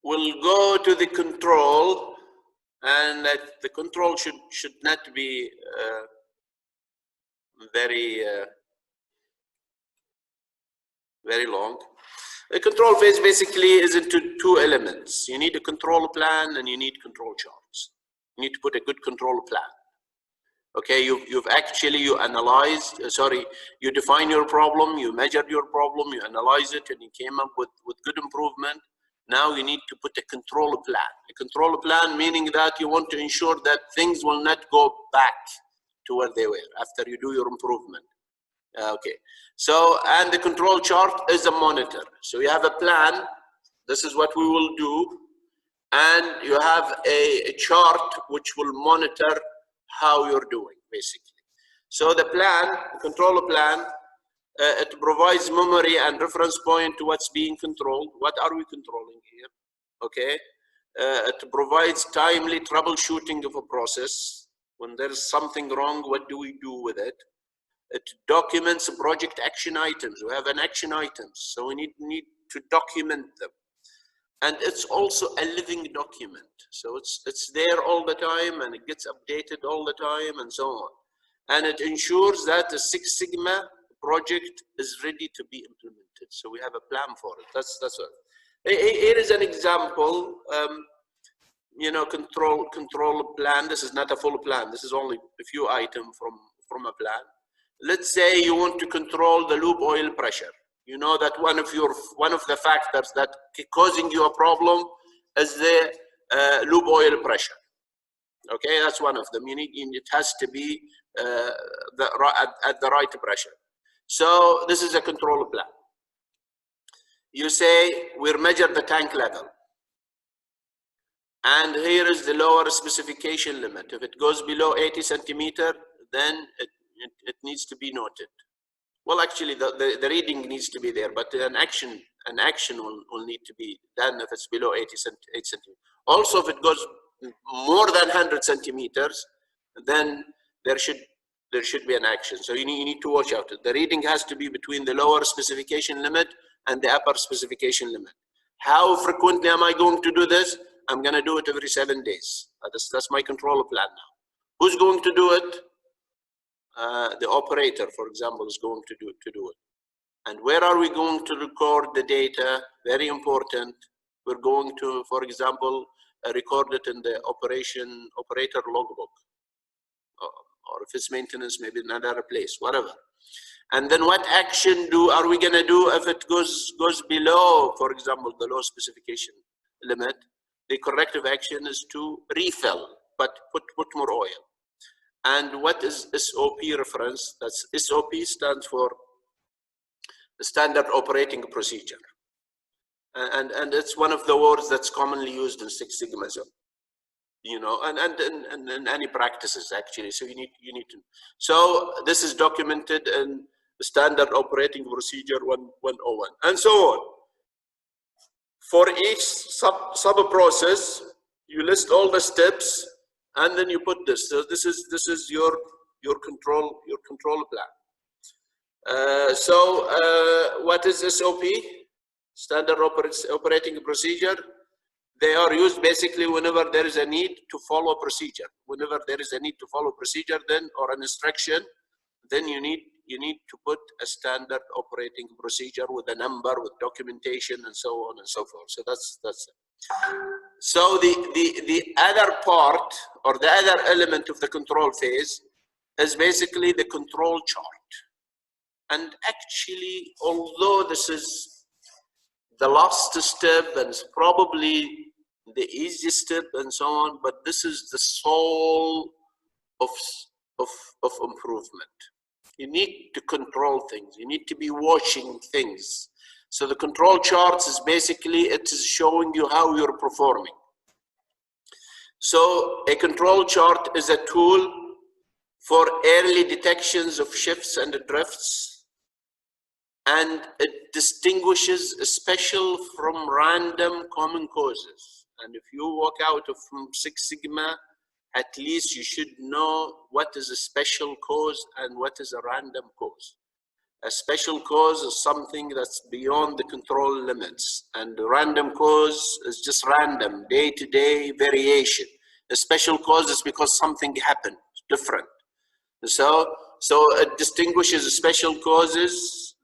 we'll go to the control, and the control should not be very long. A control phase basically is into two elements. You need a control plan and you need control charts. You need to put a good control plan. Okay, you analyzed, you define your problem, you measured your problem, you analyze it, and you came up with good improvement. Now you need to put a control plan. A control plan meaning that you want to ensure that things will not go back to where they were after you do your improvement. Okay, so, and the control chart is a monitor. So you have a plan, this is what we will do, and you have a chart which will monitor how you're doing, basically. So the plan, the control plan, it provides memory and reference point to what's being controlled. What are we controlling here? Okay, it provides timely troubleshooting of a process. When there's something wrong, what do we do with it? It documents project action items. We have an action items, so we need to document them. And it's also a living document. So it's there all the time, and it gets updated all the time, and so on. And it ensures that the Six Sigma project is ready to be implemented. So we have a plan for it. That's what. Here is an example. You know, control plan. This is not a full plan. This is only a few items from a plan. Let's say you want to control the lube oil pressure. You know that one of the factors that causing you a problem is the lube oil pressure. Okay, that's one of them. It has to be at the right pressure. So this is a control plan. You say we measure the tank level, and here is the lower specification limit. If it goes below 80 centimeter, then it needs to be noted. Well, actually, the reading needs to be there, but an action will need to be done if it's below 8 centimeters. Also, if it goes more than 100 centimeters, then there should be an action. So you need to watch out. The reading has to be between the lower specification limit and the upper specification limit. How frequently am I going to do this? I'm going to do it every 7 days. That's my control plan now. Who's going to do it? The operator, for example, is going to do it. And where are we going to record the data? Very important. We're going to, for example, record it in the operator logbook, or if it's maintenance, maybe in another place, whatever. And then what action are we going to do if it goes below, for example, the low specification limit? The corrective action is to refill, but put more oil. And what is SOP reference? That's SOP stands for the Standard Operating Procedure. And it's one of the words that's commonly used in Six Sigma, so, you know, and any practices actually. So you need to. So this is documented in the Standard Operating Procedure 101, and so on. For each sub process, you list all the steps. And then you put this. So this is your control plan. What is SOP? Standard Operating Procedure. They are used basically whenever there is a need to follow procedure. Whenever there is a need to follow procedure, then or an instruction, then you need to put a Standard Operating Procedure with a number, with documentation, and so on and so forth. So that's it. So the other part or the other element of the control phase is basically the control chart. And actually, although this is the last step and it's probably the easiest step and so on, but this is the soul of improvement. You need to control things. You need to be watching things. So the control charts is basically, it is showing you how you're performing. So a control chart is a tool for early detections of shifts and drifts, and it distinguishes special from random common causes. And if you walk out from Six Sigma, at least you should know what is a special cause and what is a random cause. A special cause is something that's beyond the control limits, and the random cause is just random, day-to-day variation. A special cause is because something happened different. So it distinguishes special causes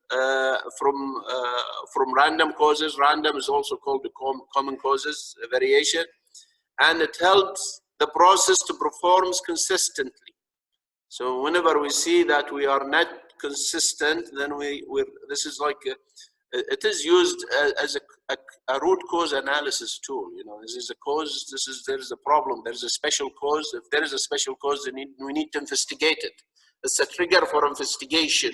from random causes. Random is also called the common causes variation, and it helps the process to perform consistently. So whenever we see that we are not consistent, then this is like it is used as a root cause analysis tool. You know, this is a cause. There is a problem. There is a special cause. If there is a special cause, we need to investigate it. It's a trigger for investigation,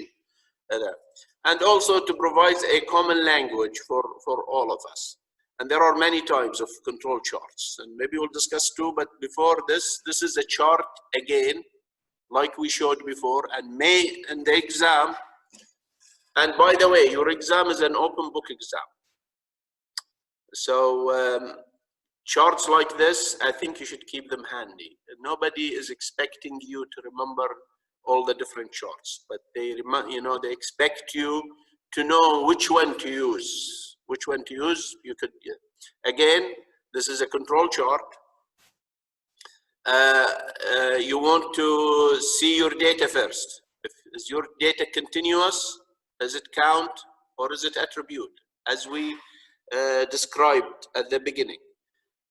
and also to provide a common language for all of us. And there are many types of control charts, and maybe we'll discuss two. But before this is a chart again, like we showed before, and in the exam. And by the way, your exam is an open book exam. So charts like this, I think you should keep them handy. Nobody is expecting you to remember all the different charts, but they expect you to know which one to use. Which one to use? You could, again, this is a control chart. You want to see your data first. Is your data continuous? Does it count, or is it attribute, as we described at the beginning?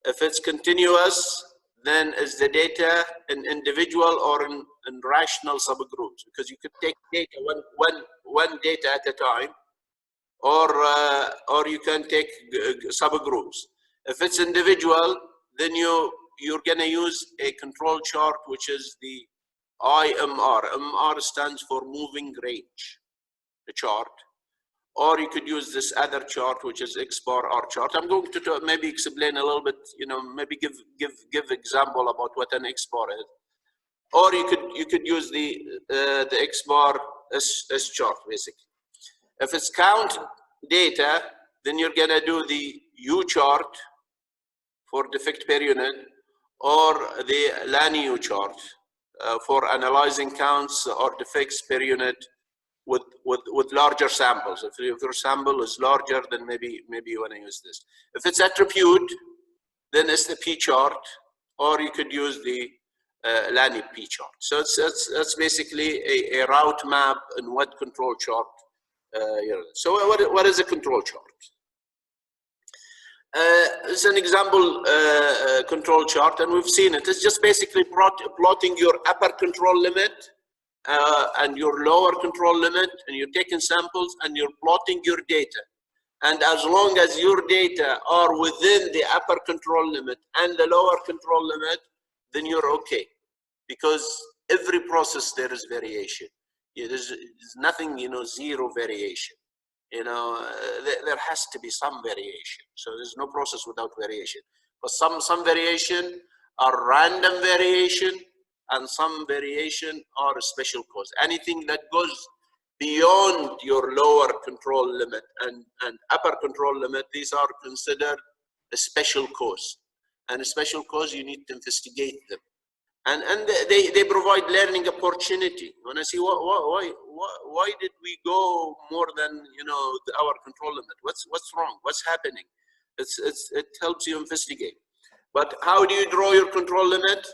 If it's continuous, then is the data in individual or in rational subgroups? Because you could take data one data at a time, or you can take subgroups. If it's individual, then you're going to use a control chart, which is the IMR. MR stands for moving range, the chart. Or you could use this other chart, which is X bar R chart. I'm going to maybe explain a little bit, maybe give example about what an X bar is. Or you could use the X bar S chart, basically. If it's count data, then you're going to do the U chart for defect per unit, or the LANU chart for analyzing counts or defects per unit with larger samples. If your sample is larger, then maybe you want to use this. If it's attribute, then it's the P chart, or you could use the LANI P chart. So it's basically a route map in what control chart. So what is a control chart? It's an example control chart, and we've seen it. It's just basically plotting your upper control limit and your lower control limit, and you're taking samples and you're plotting your data. And as long as your data are within the upper control limit and the lower control limit, then you're okay. Because every process there is variation. There's nothing, zero variation. There has to be some variation. So there's no process without variation. But some variation are random variation, and some variation are a special cause. Anything that goes beyond your lower control limit and upper control limit, these are considered a special cause. And a special cause, you need to investigate them. And they provide learning opportunity. When I see why did we go more than our control limit? What's wrong? What's happening? It helps you investigate. But how do you draw your control limit?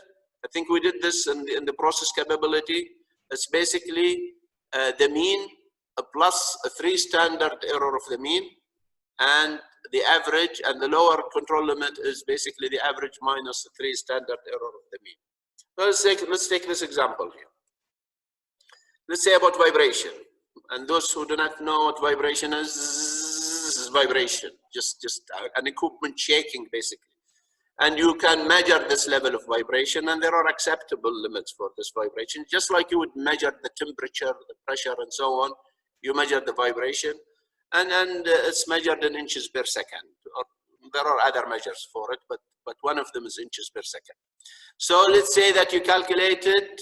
I think we did this in the process capability. It's basically the mean plus a 3 standard error of the mean, and the average, and the lower control limit is basically the average minus the 3 standard error of the mean. Let's take this example here. Let's say about vibration. And those who do not know what vibration is, this is vibration, just an equipment shaking, basically. And you can measure this level of vibration, and there are acceptable limits for this vibration. Just like you would measure the temperature, the pressure, and so on, you measure the vibration, and it's measured in inches per second. There are other measures for it, but one of them is inches per second. So let's say that you calculated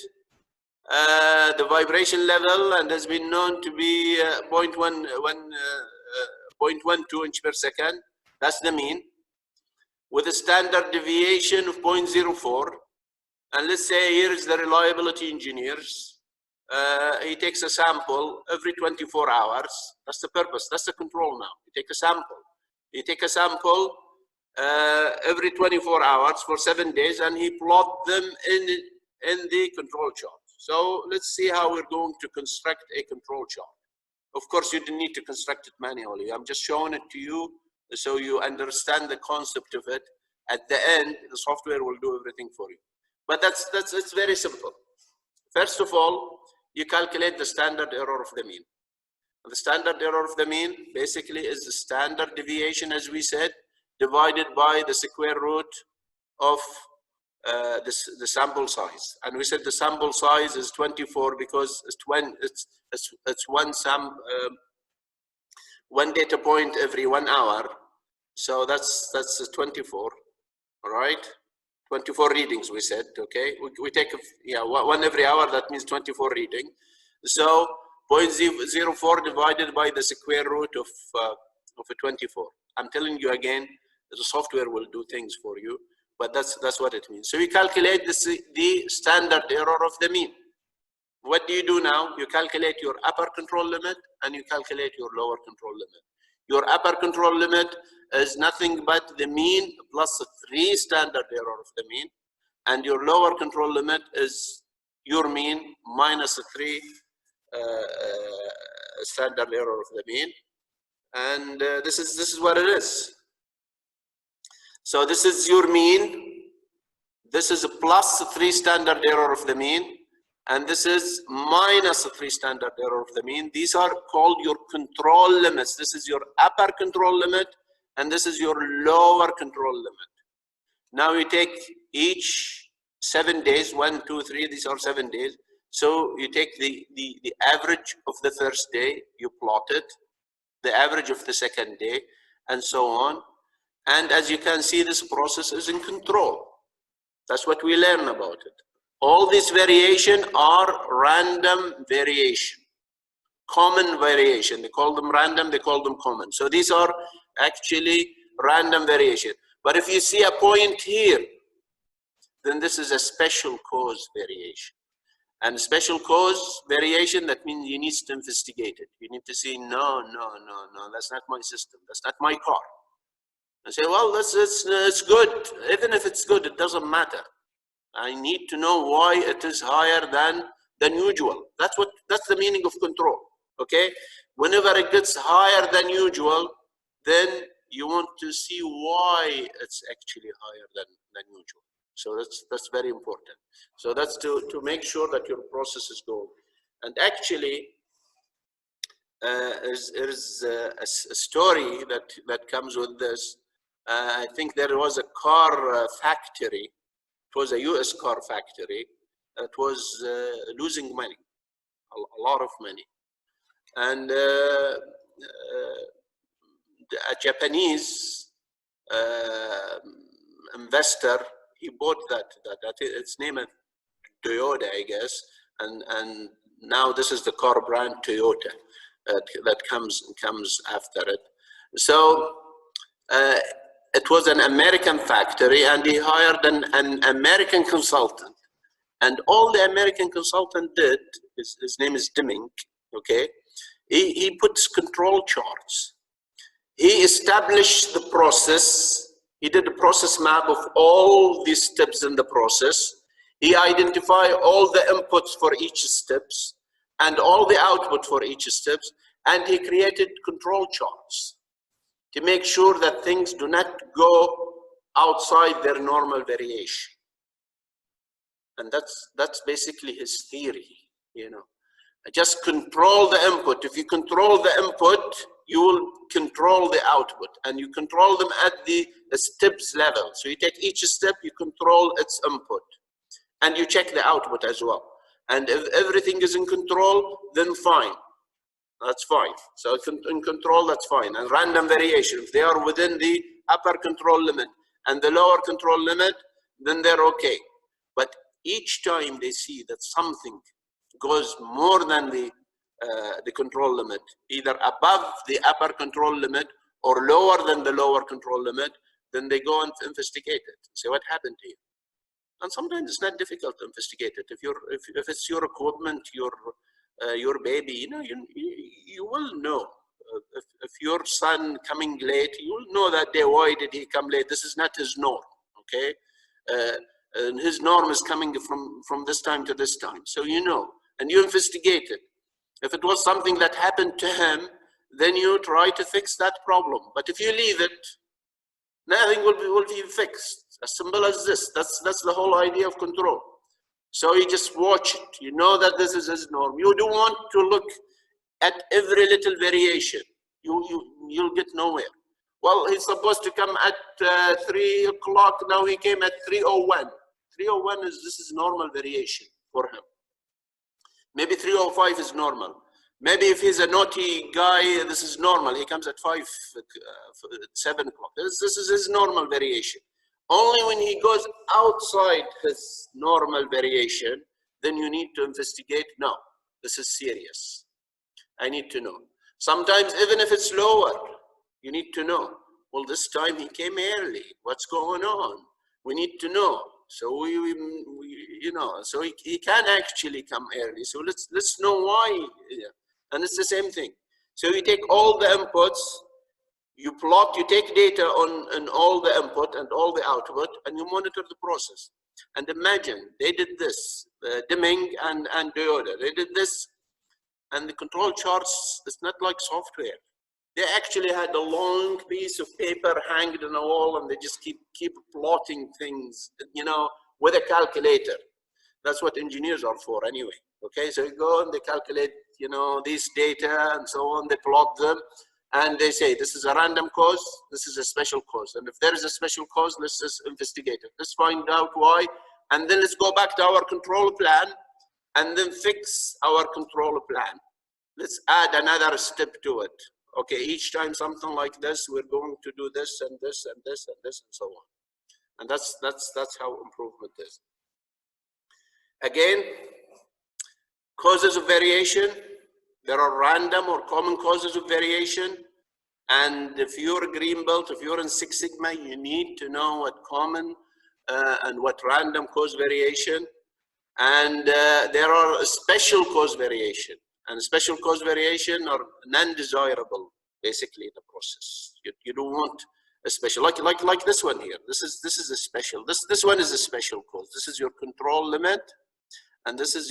the vibration level, and has been known to be 0.12 inch per second. That's the mean, with a standard deviation of 0.04. And let's say here is the reliability engineers, he takes a sample every 24 hours. That's the purpose. That's the control now. You take a sample. You take a sample every 24 hours for 7 days, and he plot them in the control chart. So let's see how we're going to construct a control chart. Of course, you didn't need to construct it manually. I'm just showing it to you so you understand the concept of it. At the end, the software will do everything for you. But it's very simple. First of all, you calculate the standard error of the mean. The standard error of the mean basically is the standard deviation, as we said, divided by the square root of the sample size. And we said the sample size is 24 because it's one data point every 1 hour. So that's 24, all right? 24 readings, we said, okay? We take, one every hour, that means 24 reading. So 0.04 divided by the square root of a 24. I'm telling you again, the software will do things for you, but that's what it means. So we calculate the standard error of the mean. What do you do now? You calculate your upper control limit and you calculate your lower control limit. Your upper control limit is nothing but the mean plus 3 standard error of the mean, and your lower control limit is your mean minus 3 standard error of the mean, and this is what it is. So this is your mean, this is a plus 3 standard error of the mean, and this is minus 3 standard error of the mean. These are called your control limits. This is your upper control limit, and this is your lower control limit. Now you take each 7 days, 1, 2, 3, these are 7 days. So you take the average of the first day, you plot it, the average of the second day, and so on. And as you can see, this process is in control. That's what we learn about it. All these variation are random variation, common variation. They call them random, they call them common. So these are actually random variation. But if you see a point here, then this is a special cause variation. And special cause variation, that means you need to investigate it. You need to say, no, that's not my system. That's not my car. And say, well, it's good. Even if it's good, it doesn't matter. I need to know why it is higher than usual. That's the meaning of control. Okay? Whenever it gets higher than usual, then you want to see why it's actually higher than usual. So that's very important. So that's to make sure that your process is going. And actually, there's a story that comes with this. I think there was a car factory. It was a US car factory that was losing money, a lot of money. And a Japanese investor, he bought that its name is Toyota, I guess, and now this is the car brand Toyota that comes after it. So it was an American factory, and he hired an American consultant, and all the American consultant did, his name is Deming, okay, he puts control charts. He established the process. He did a process map of all these steps in the process. He identified all the inputs for each steps and all the output for each steps, and he created control charts to make sure that things do not go outside their normal variation. And that's basically his theory, you know. Just control the input. If you control the input, you will control the output, and you control them at the steps level. So you take each step, you control its input, and you check the output as well. And if everything is in control, then fine. That's fine. So in control, that's fine. And random variation, if they are within the upper control limit and the lower control limit, then they're okay. But each time they see that something goes more than the control limit, either above the upper control limit or lower than the lower control limit, then they go and investigate it. Say, what happened here? And sometimes it's not difficult to investigate it. If it's your equipment, your baby, you will know. If your son coming late, you will know that day, why did he come late? This is not his norm, okay? And his norm is coming from this time to this time. So you know, and you investigate it. If it was something that happened to him, then you try to fix that problem. But if you leave it, nothing will be fixed. As simple as this. That's the whole idea of control. So you just watch it. You know that this is his norm. You don't want to look at every little variation. You'll get nowhere. Well, he's supposed to come at 3 o'clock. Now he came at 3:01. 3:01 this is normal variation for him. Maybe 3:05 is normal. Maybe if he's a naughty guy, this is normal. He comes at 7 o'clock. This is his normal variation. Only when he goes outside his normal variation, then you need to investigate. No, this is serious. I need to know. Sometimes even if it's lower, you need to know. Well, this time he came early. What's going on? We need to know. So so he can actually come early. So let's know why. And it's the same thing. So you take all the inputs, you plot, you take data on all the input and all the output, and you monitor the process. And imagine they did this, dimming and diode. They did this, and the control charts, it's not like software. They actually had a long piece of paper hanged on the wall, and they just keep plotting things, with a calculator. That's what engineers are for anyway. Okay, so you go and they calculate, these data and so on, they plot them, and they say, this is a random cause, this is a special cause. And if there is a special cause, let's just investigate it. Let's find out why, and then let's go back to our control plan, and then fix our control plan. Let's add another step to it. Okay, each time something like this, we're going to do this and this and this and this and so on. And that's how improvement is. Again, causes of variation. There are random or common causes of variation. And if you're a green belt, if you're in Six Sigma, you need to know what common and what random cause variation. And there are special cause variation. And special cause variation are non-desirable, basically, in the process. You don't want a special, like this one here. This is a special. This one is a special cause. This is your control limit, and this is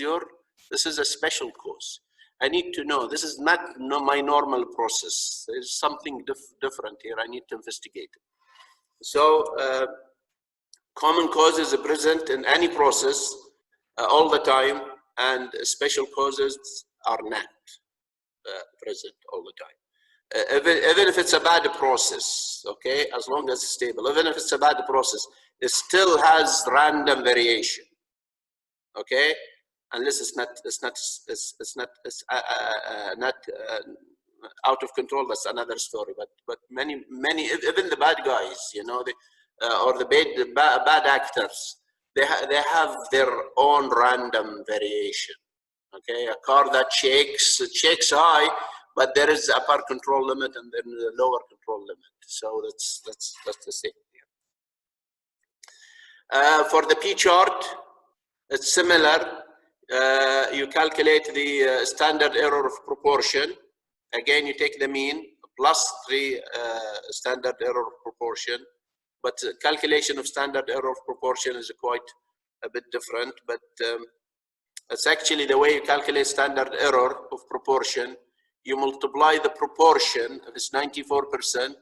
a special cause. I need to know. This is not my normal process. There's something different here. I need to investigate it. So common causes are present in any process all the time, and special causes are not present all the time. Even if it's a bad process, okay, as long as it's stable, even if it's a bad process, it still has random variation, okay, unless it's not out of control. That's another story. But many even the bad guys, or the bad actors, they have their own random variation. Okay, a car that shakes high, but there is upper control limit and then the lower control limit. So that's the same here. For the P chart, it's similar. You calculate the standard error of proportion. Again, you take the mean plus 3 standard error of proportion. But calculation of standard error of proportion is quite a bit different. But it's actually the way you calculate standard error of proportion. You multiply the proportion, if it's 94%,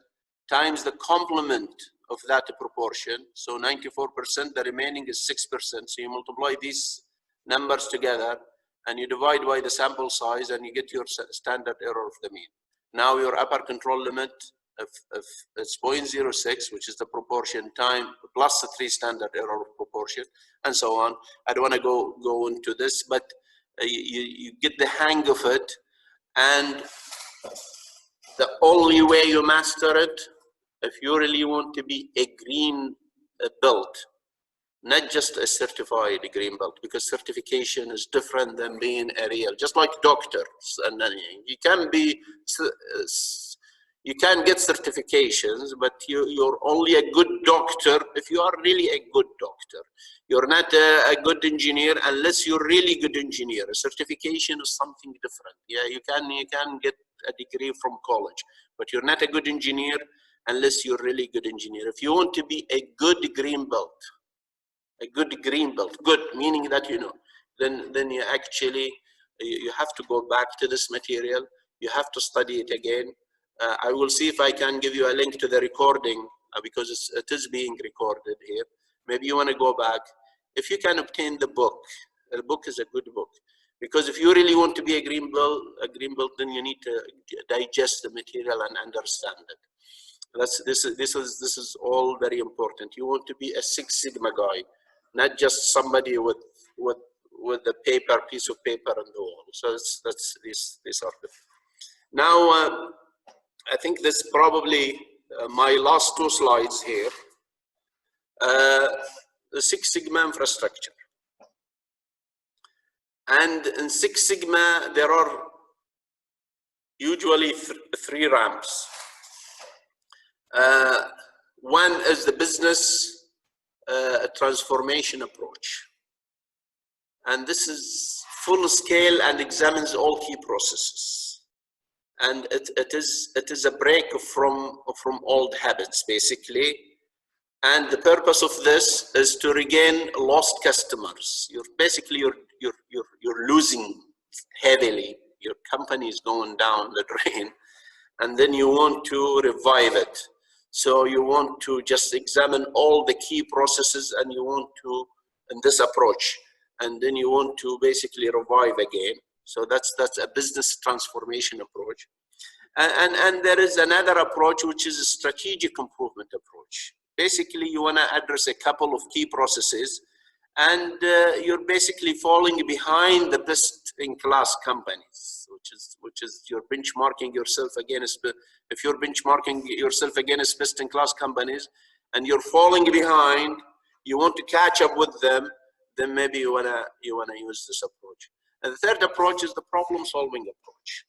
times the complement of that proportion. So 94%, the remaining is 6%. So you multiply these numbers together and you divide by the sample size and you get your standard error of the mean. Now your upper control limit, if it's 0.06, which is the proportion time plus the 3 standard error of proportion, and so on. I don't want to go into this, but you get the hang of it. And the only way you master it, if you really want to be a green belt, not just a certified green belt, because certification is different than being a real, just like doctors. And you can be You can get certifications, but you're only a good doctor if you are really a good doctor. You're not a good engineer unless you're really good engineer. A certification is something different. Yeah, you can get a degree from college, but you're not a good engineer unless you're really good engineer. If you want to be a good green belt, good meaning that then you actually you have to go back to this material. You have to study it again. I will see if I can give you a link to the recording because it is being recorded here. Maybe you want to go back. If you can obtain the book is a good book, because if you really want to be a green belt, then you need to digest the material and understand it. This is all very important. You want to be a Six Sigma guy, not just somebody with a piece of paper on the wall. So these are the. Now I think this is probably my last two slides here. The Six Sigma infrastructure. And in Six Sigma, there are usually three ramps. One is the business transformation approach. And this is full scale and examines all key processes. And it is a break from old habits, basically. And the purpose of this is to regain lost customers. You're losing heavily. Your company is going down the drain, and then you want to revive it. So you want to just examine all the key processes, and you want to, in this approach, and then you want to basically revive again. So that's a business transformation approach. And there is another approach, which is a strategic improvement approach. Basically, you want to address a couple of key processes, and you're basically falling behind the best-in-class companies, which is you're benchmarking yourself against. If you're benchmarking yourself against best-in-class companies, and you're falling behind, you want to catch up with them, then maybe you wanna use this approach. And the third approach is the problem-solving approach.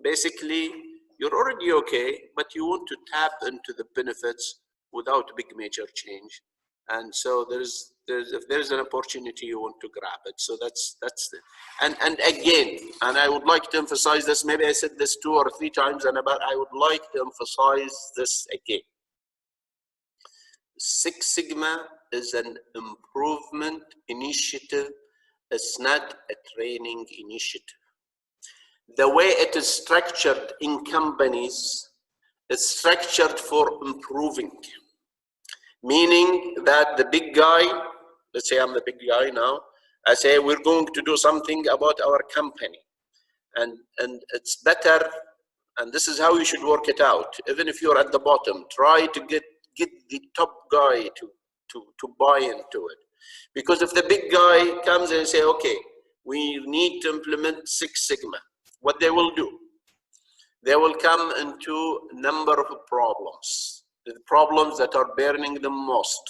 Basically, you're already okay, but you want to tap into the benefits without big major change. And so if there's an opportunity, you want to grab it. So that's the, and again, and I would like to emphasize this, maybe I said this 2 or 3 times, but I would like to emphasize this again. Six Sigma is an improvement initiative. It's not a training initiative. The way it is structured in companies, it's structured for improving. Meaning that the big guy, let's say I'm the big guy now, I say we're going to do something about our company. And it's better, and this is how you should work it out. Even if you're at the bottom, try to get the top guy to buy into it. Because if the big guy comes and say, okay, we need to implement Six Sigma, what they will do, they will come into a number of problems, the problems that are burning them most.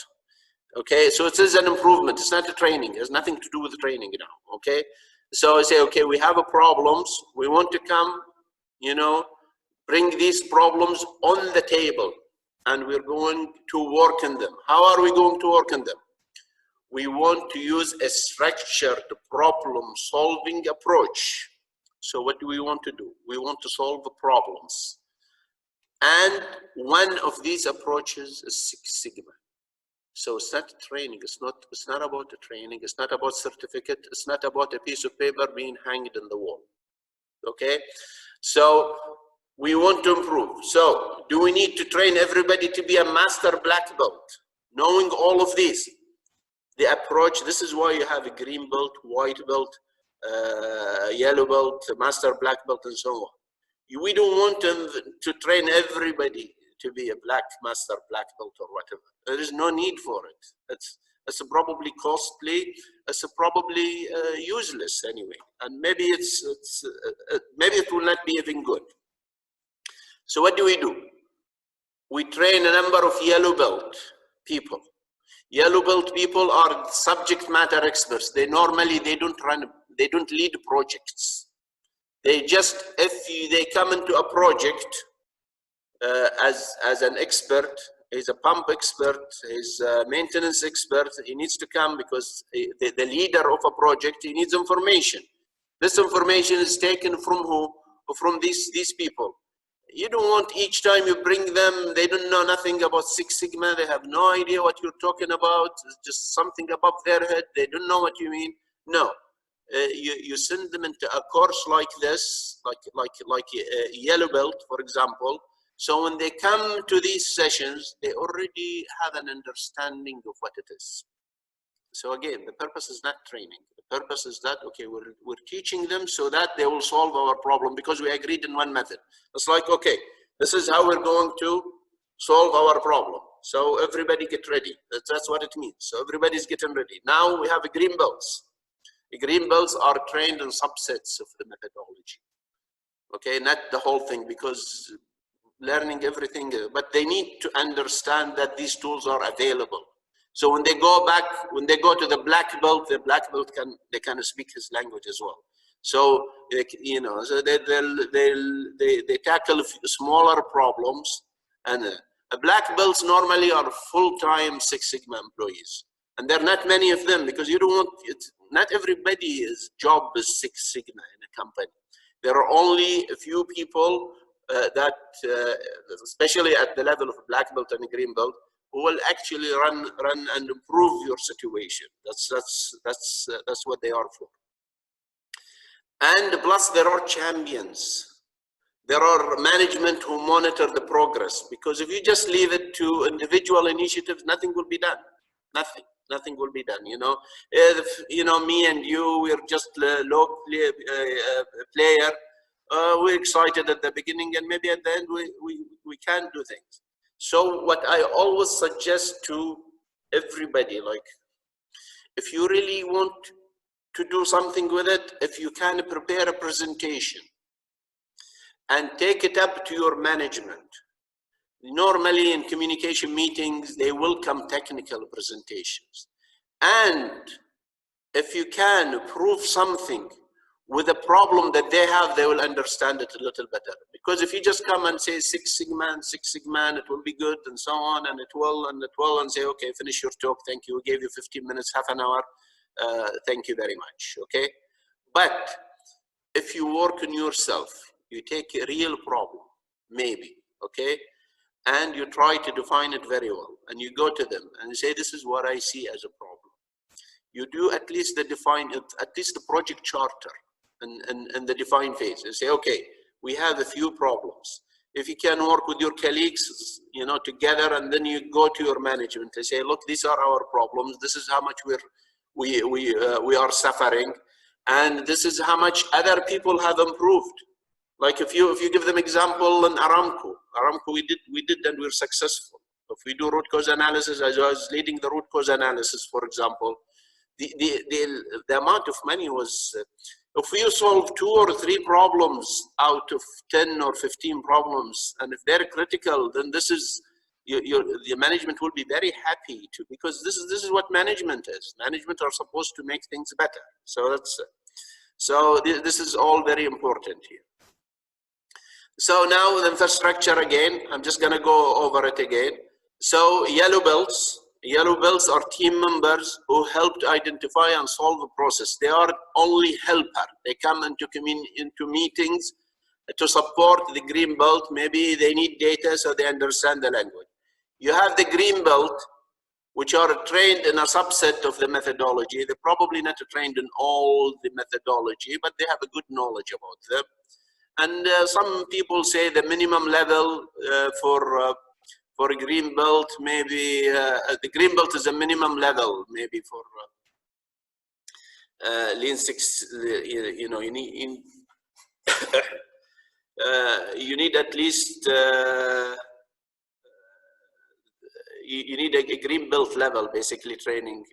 Okay, so it is an improvement. It's not a training. It has nothing to do with training now. Okay, so I say, okay, we have a problems. We want to come, bring these problems on the table, and we're going to work on them. How are we going to work on them? We want to use a structured problem-solving approach. So what do we want to do? We want to solve the problems. And one of these approaches is Six Sigma. So it's not training. It's not about the training. It's not about certificate. It's not about a piece of paper being hanged in the wall. Okay? So we want to improve. So do we need to train everybody to be a master black belt? Knowing all of these, the approach, this is why you have a green belt, white belt, yellow belt, master black belt, and so on. We don't want to train everybody to be a master black belt or whatever. There is no need for it. It's probably costly. It's probably useless anyway, and maybe maybe it will not be even good. So what do? We train a number of yellow belt people. Yellow belt people are subject matter experts. They don't lead projects. They just, if they come into a project, as an expert. He's a pump expert, he's a maintenance expert. He needs to come because the leader of a project, he needs information. This information is taken from who? From these people. You don't want each time you bring them, they don't know nothing about Six Sigma, they have no idea what you're talking about, it's just something above their head, they don't know what you mean. No, you send them into a course like this, like Yellow Belt, for example. So when they come to these sessions, they already have an understanding of what it is. So again, the purpose is not training. The purpose is that, okay, we're teaching them so that they will solve our problem because we agreed in one method. It's like, okay, this is how we're going to solve our problem. So everybody get ready. That's what it means. So everybody's getting ready. Now we have green belts. The green belts are trained in subsets of the methodology. Okay, not the whole thing, because learning everything, but they need to understand that these tools are available. So when they go back, when they go to the black belt they can speak his language as well. So you know, so they tackle smaller problems, and black belts normally are full-time Six Sigma employees, and there are not many of them because you don't want it. Not everybody's job is Six Sigma in a company. There are only a few people that, especially at the level of black belt and green belt, who will actually run and improve your situation. That's what they are for. And plus, there are champions. There are management who monitor the progress, because if you just leave it to individual initiatives, nothing will be done. Nothing will be done. You know, if, you know, me and you, we're just a low player. We're excited at the beginning, and maybe at the end we can't do things. So what I always suggest to everybody, like, if you really want to do something with it, if you can prepare a presentation and take it up to your management. Normally in communication meetings, they welcome technical presentations. And if you can prove something with a problem that they have, they will understand it a little better. Because if you just come and say Six Sigma, it will be good, and so on, and it will, and say, okay, finish your talk, thank you, we gave you 15 minutes, half an hour, thank you very much, okay? But if you work on yourself, you take a real problem, maybe, okay? And you try to define it very well, and you go to them and you say, this is what I see as a problem. You do at least the project charter and the define phase, and say, okay, we have a few problems. If you can work with your colleagues, you know, together, and then you go to your management and say, look, these are our problems. This is how much we are suffering, and this is how much other people have improved. Like if you give them example in Aramco, we did and we're successful. If we do root cause analysis, as I was leading the root cause analysis, for example, the amount of money was, if we solve 2 or 3 problems out of 10 or 15 problems, and if they're critical, then this is, the management will be very happy to, because this is what management is. Management are supposed to make things better. So this is all very important here. So now the infrastructure again, I'm just gonna go over it again. So yellow belts are team members who help to identify and solve a process. They are only helper. They come into meetings to support the green belt. Maybe they need data so they understand the language. You have the green belt, which are trained in a subset of the methodology. They're probably not trained in all the methodology, but they have a good knowledge about them. And some people say the minimum level for a green belt, maybe the green belt is a minimum level, maybe for Lean Six. You know, you need at least you need a green belt level, basically training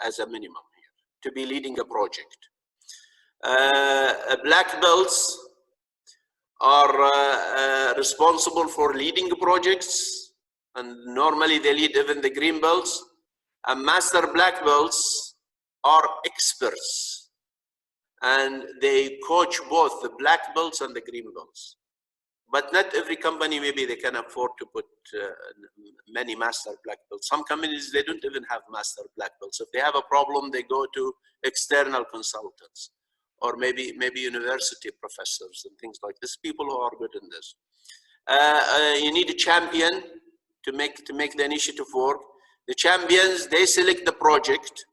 as a minimum here to be leading a project. Black belts are responsible for leading projects, and normally they lead even the green belts. And master black belts are experts, and they coach both the black belts and the green belts. But not every company, maybe they can afford to put many master black belts. Some companies, they don't even have master black belts. If they have a problem, they go to external consultants, or maybe university professors and things like this, people who are good in this. You need a champion to make the initiative work. The champions, they select the project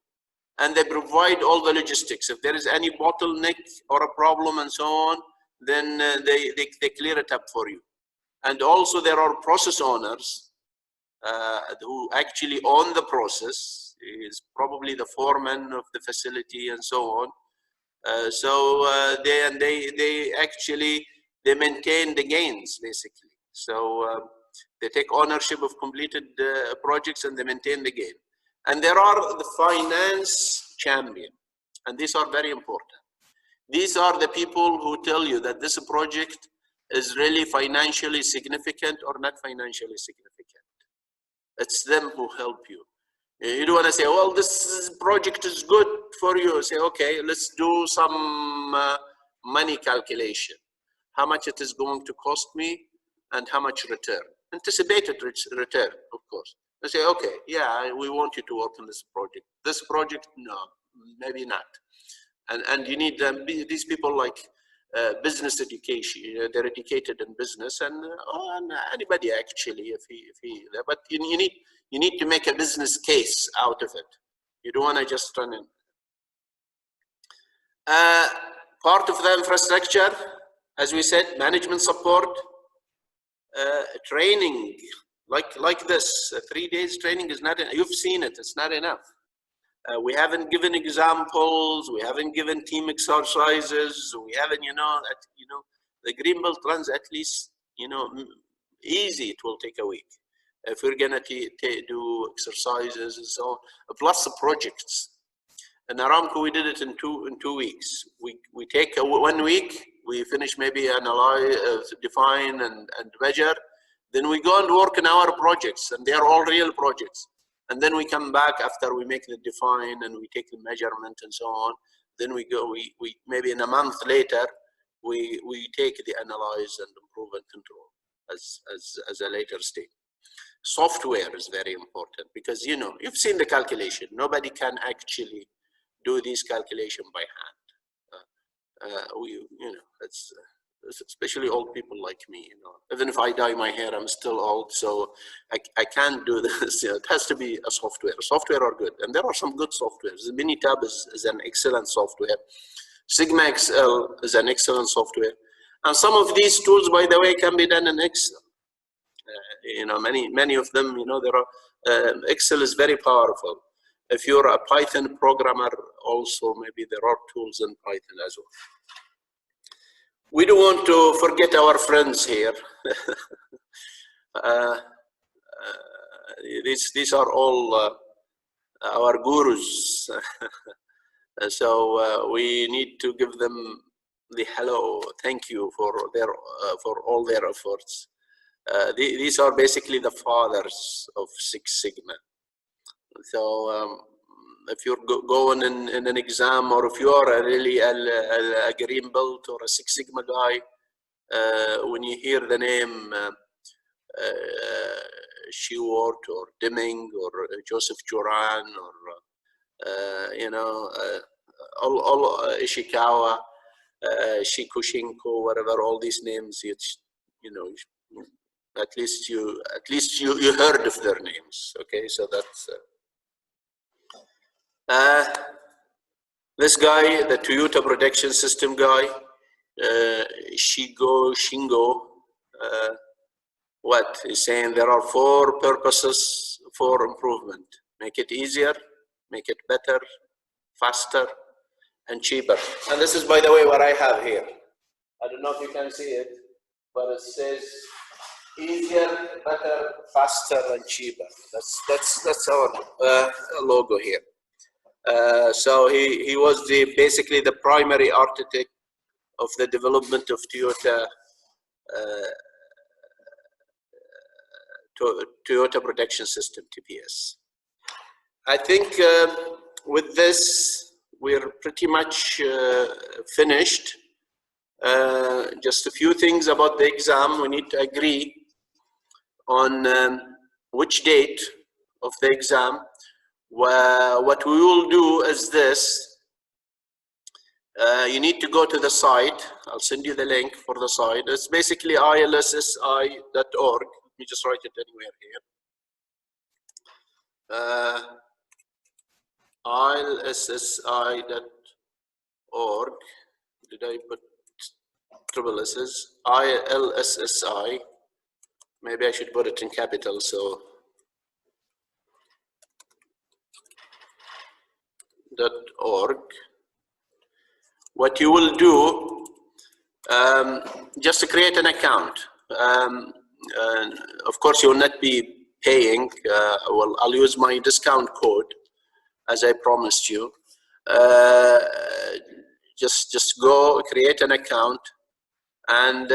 and they provide all the logistics. If there is any bottleneck or a problem and so on, then they clear it up for you. And also there are process owners who actually own the process. Is probably the foreman of the facility and so on. They actually maintain the gains basically. So they take ownership of completed projects and they maintain the gain. And there are the finance champion, and these are very important. These are the people who tell you that this project is really financially significant or not financially significant. It's them who help you. You don't want to say, well, this project is good for you. Say, okay, let's do some money calculation. How much it is going to cost me and how much return. Anticipated return, of course. They say, okay, yeah, we want you to work on this project. This project, no, maybe not. And you need these people like business education. They're educated in business, and anybody actually, if he. But you need to make a business case out of it. You don't want to just run in. Part of the infrastructure, as we said, management support, training. Like this, 3 days training is not enough. You've seen it, it's not enough. We haven't given examples, we haven't given team exercises, we haven't, the green belt runs at least, easy, it will take a week. If we're gonna do exercises and so on, plus the projects. In Aramco, we did it in two weeks. We take 1 week, we finish maybe analyze, define and measure. Then we go and work on our projects, and they are all real projects. And then we come back after we make the define and we take the measurement and so on. Then we go, we maybe in a month later, we take the analyze and improve and control as a later stage. Software is very important because, you've seen the calculation. Nobody can actually do this calculation by hand. It's especially old people like me, even if I dye my hair, I'm still old, so I can't do this. It has to be a software. Software are good, and there are some good softwares. Minitab is an excellent software. Sigma Excel is an excellent software, and some of these tools, by the way, can be done in Excel. Many of them, there are Excel is very powerful. If you're a Python programmer, also maybe there are tools in Python as well. We don't want to forget our friends here. These are all our gurus. So we need to give them the hello, thank you for all their efforts. These are basically the fathers of Six Sigma. So if you're going in an exam, or if you are really a green belt or a Six Sigma guy, when you hear the name Shewart or Deming or Joseph Joran or all Ishikawa, Shikushinko, whatever, all these names, at least you heard of their names. Okay, so that's. This guy, the Toyota Protection System guy, Shingo, what he's saying, there are 4 purposes for improvement: make it easier, make it better, faster, and cheaper. And this is, by the way, what I have here. I don't know if you can see it, but it says easier, better, faster, and cheaper. That's our logo here. So he was basically the primary architect of the development of Toyota Protection System, TPS. I think with this we're pretty much finished. Just a few things about the exam. We need to agree on which date of the exam. What we will do is this. You need to go to the site. I'll send you the link for the site. It's basically ilssi.org. Let me just write it anywhere here. ilssi.org. Did I put triple S's? ILSSI. Maybe I should put it in capital, so .org. What you will do, just to create an account. Of course, you will not be paying. Well, I'll use my discount code, as I promised you. Just go create an account, and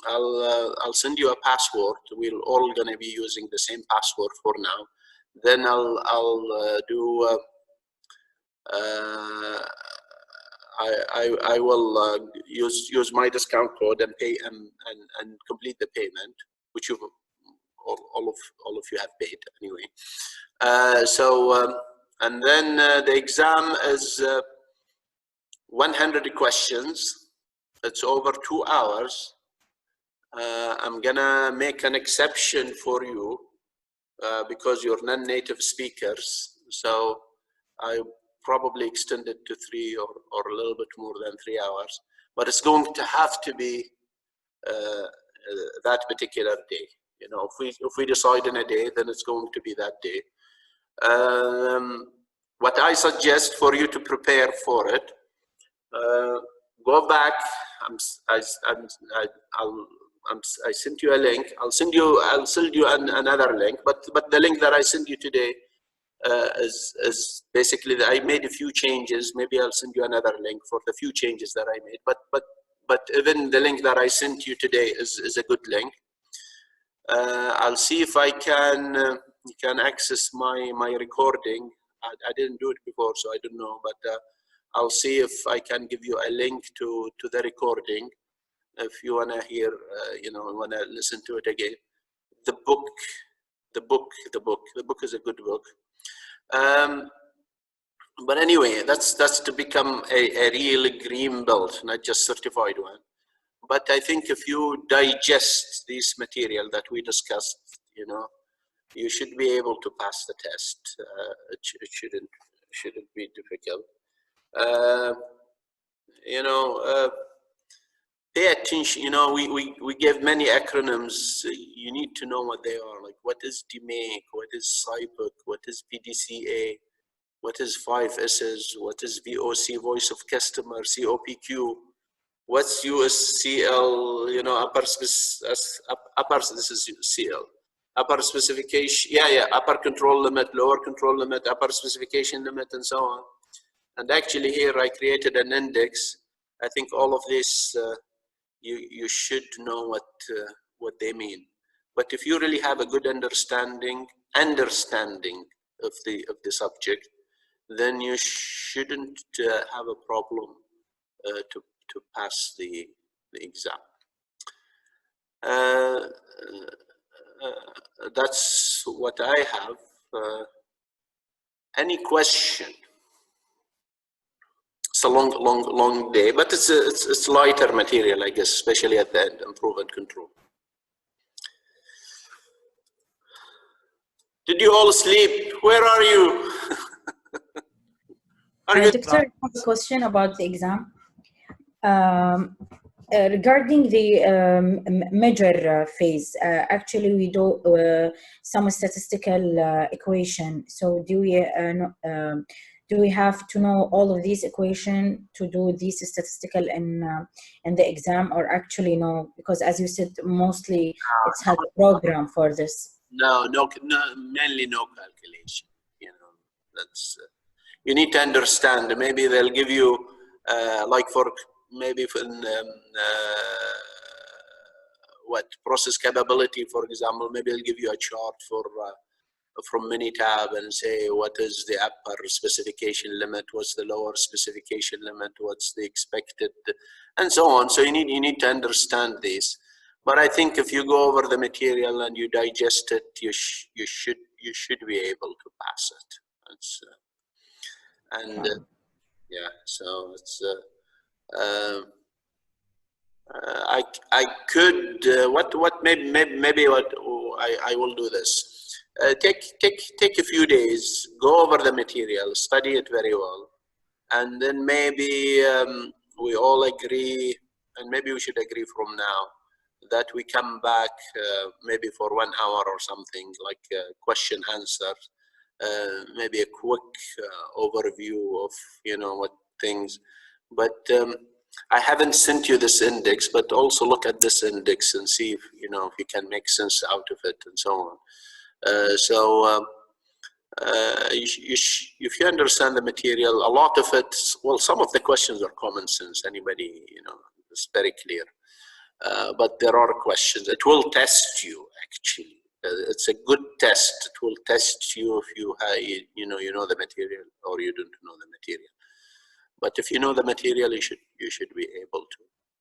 I'll send you a password. We're all going to be using the same password for now. Then I'll do. I will use my discount code and pay and complete the payment, which you all of you have paid anyway. And then the exam is 100 questions. It's over 2 hours. I'm gonna make an exception for you because you're non-native speakers. So I probably extend it to 3 or a little bit more than 3 hours. But it's going to have to be that particular day. You know, if we decide in a day, then it's going to be that day. What I suggest for you to prepare for it, go back. I sent you a link. I'll send you another link. But the link that I sent you today is basically that I made a few changes. Maybe I'll send you another link for the few changes that I made. But even the link that I sent you today is a good link. I'll see if I can access my recording. I didn't do it before, so I don't know. But I'll see if I can give you a link to the recording if you wanna hear, wanna listen to it again. The book is a good book. But anyway, that's to become a real green belt, not just certified one. But I think if you digest this material that we discussed, you should be able to pass the test. It shouldn't be difficult. Pay attention. We give many acronyms. You need to know what they are. Like, what is DMAIC? What is SIPC? What is PDCA? What is 5 S's? What is VOC, voice of customer? COPQ? What's USCL? This is CL. Upper specification, upper control limit, lower control limit, upper specification limit, and so on. And actually here I created an index. I think all of this, you should know what they mean. But if you really have a good understanding of the subject, then you shouldn't have a problem to pass the exam. That's what I have. Any question? It's a long day, but it's lighter material, I guess, especially at the end, improve and control. Did you all sleep? Where are you? Doctor, I have a question about the exam. Regarding the major phase, actually we do some statistical equation. So do we have to know all of these equations to do these statistical in the exam, or actually no? Because as you said, mostly it's had a program for this. No, mainly no calculation. That's you need to understand. Maybe they'll give you like for maybe in what process capability, for example. Maybe they'll give you a chart for from Minitab and say what is the upper specification limit, what's the lower specification limit, what's the expected, and so on. So you need to understand this. But I think if you go over the material and you digest it, you should be able to pass it. It's, yeah, so it's I could maybe what I will do this. Take a few days, go over the material, study it very well, and then maybe we all agree, and maybe we should agree from now, that we come back maybe for 1 hour or something, like question answer, maybe a quick overview of what things. But I haven't sent you this index, but also look at this index and see if if you can make sense out of it and so on. If you understand the material, a lot of it, well, some of the questions are common sense. Anybody, it's very clear. But there are questions. It will test you, actually. It's a good test. It will test you if you know the material or you don't know the material. But if you know the material, you should be able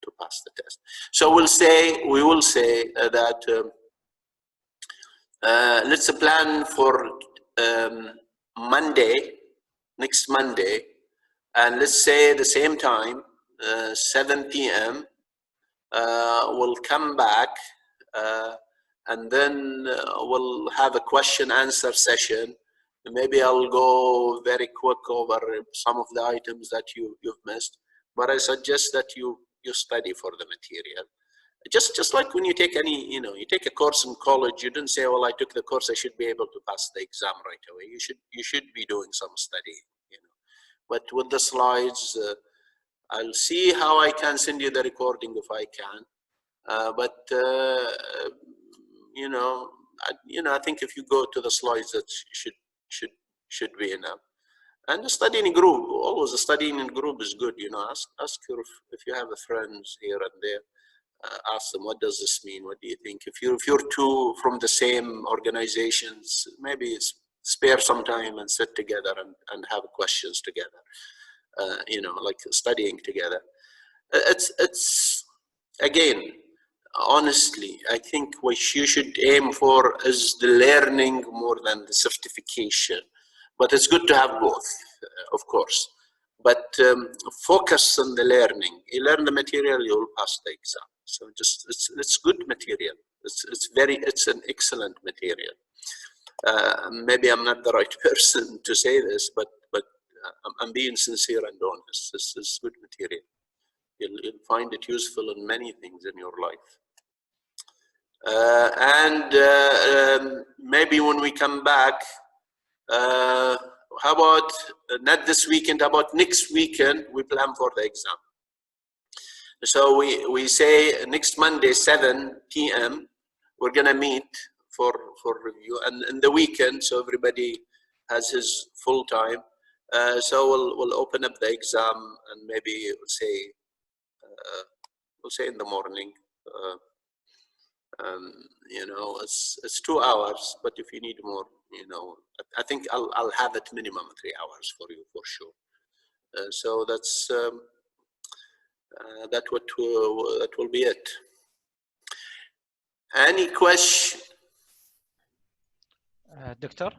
to pass the test. So we will say that let's plan for Monday, next Monday, and let's say the same time, 7 p.m. We'll come back and then we'll have a question answer session. Maybe I'll go very quick over some of the items that you've missed, but I suggest that you study for the material. Just like when you take any, you take a course in college, you don't say, well, I took the course, I should be able to pass the exam right away. You should be doing some studying, But with the slides, I'll see how I can send you the recording if I can. I think if you go to the slides, that should be enough. And studying in group, always studying in group is good. Ask if you have friends here and there. Ask them, what does this mean? What do you think? If you're two from the same organizations, maybe spare some time and sit together and have questions together. Like studying together. It's again, honestly, I think what you should aim for is the learning more than the certification. But it's good to have both, of course. But focus on the learning. You learn the material, you will pass the exam. So it's good material. It's an excellent material. Maybe I'm not the right person to say this, but I'm being sincere and honest. This is good material. You'll find it useful in many things in your life. Maybe when we come back, how about not this weekend, how about next weekend, we plan for the exam. So we say next Monday, 7 p.m., we're going to meet for review. And in the weekend, so everybody has his full time. So we'll open up the exam and maybe we'll say in the morning. It's 2 hours, but if you need more, I think I'll have at minimum 3 hours for you for sure. So that's that will be it. Any question? Doctor?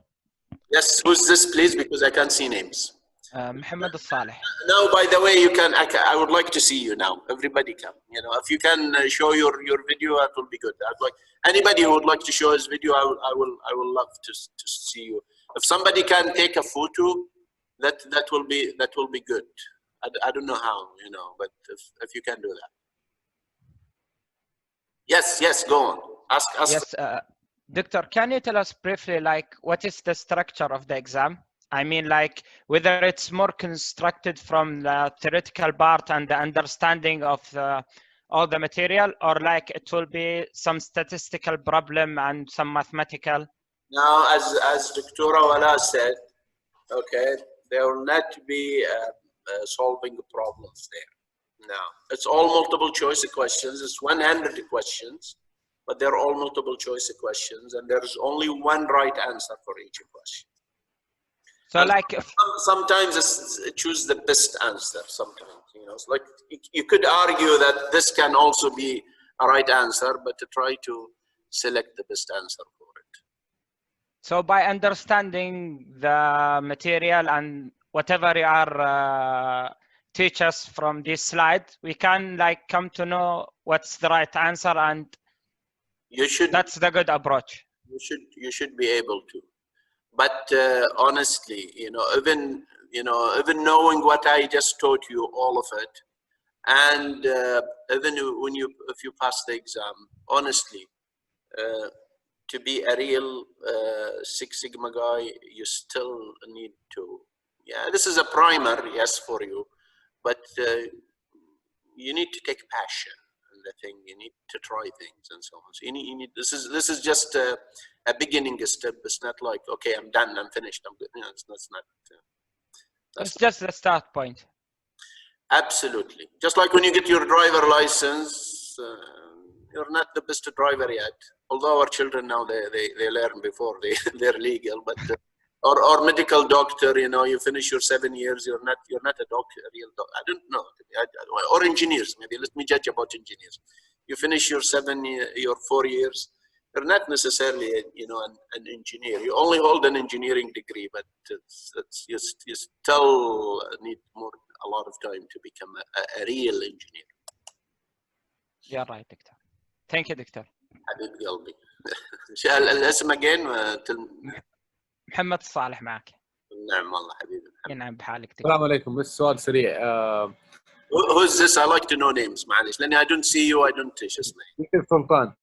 Yes, who's this, please? Because I can't see names. Mohammed Saleh. No, by the way, you can. I would like to see you now. Everybody can. If you can show your video, that will be good. I'd like anybody who would like to show his video. I will love to see you. If somebody can take a photo, that will be good. I don't know how, but if you can do that. Yes, go on. Ask. Yes, Doctor, can you tell us briefly, what is the structure of the exam? I mean, whether it's more constructed from the theoretical part and the understanding of all the material, or it will be some statistical problem and some mathematical? Now, as Dr. Wala said, okay, there will not be solving problems there. Now, it's all multiple choice questions. It's 100 questions, but they're all multiple choice questions, and there's only one right answer for each question. So and like sometimes choose the best answer. Sometimes, you know, it's like you could argue that this can also be a right answer, but to try to select the best answer for it. so by understanding the material and whatever you are teach us from this slide, we can like come to know what's the right answer, and You should. that's the good approach. You should be able to. But honestly, you know, even even knowing what I just taught you, all of it, and even when if you pass the exam, honestly, to be a real Six Sigma guy, you still need to. Yeah, this is a primer, yes, for you, but you need to take passion in the thing. You need to try things and so on. So you need this is just a beginning step. It's not like, okay, I'm done, I'm finished, I'm good. You know, that's not. It's just the start point. Absolutely. Just like when you get your driver license, you're not the best driver yet. Although our children now they learn before they're legal, but or medical doctor, you know, you finish your 7 years, you're not a doctor, a real doctor. I don't know. Or engineers, maybe. Let me judge about engineers. You finish your 4 years, you're not necessarily an engineer. You only hold an engineering degree, but you still need a lot of time to become a real engineer. You're right, Doctor. Thank you, Doctor. حبيب قلبي. الاسم again. محمد الصالح معك. نعم والله حبيبي. نعم بحالك دكتور. السلام عليكم. بس سؤال سريع. Who's this? I like to know names. معلش لأني I don't see you. I don't شو اسمه. Sultan.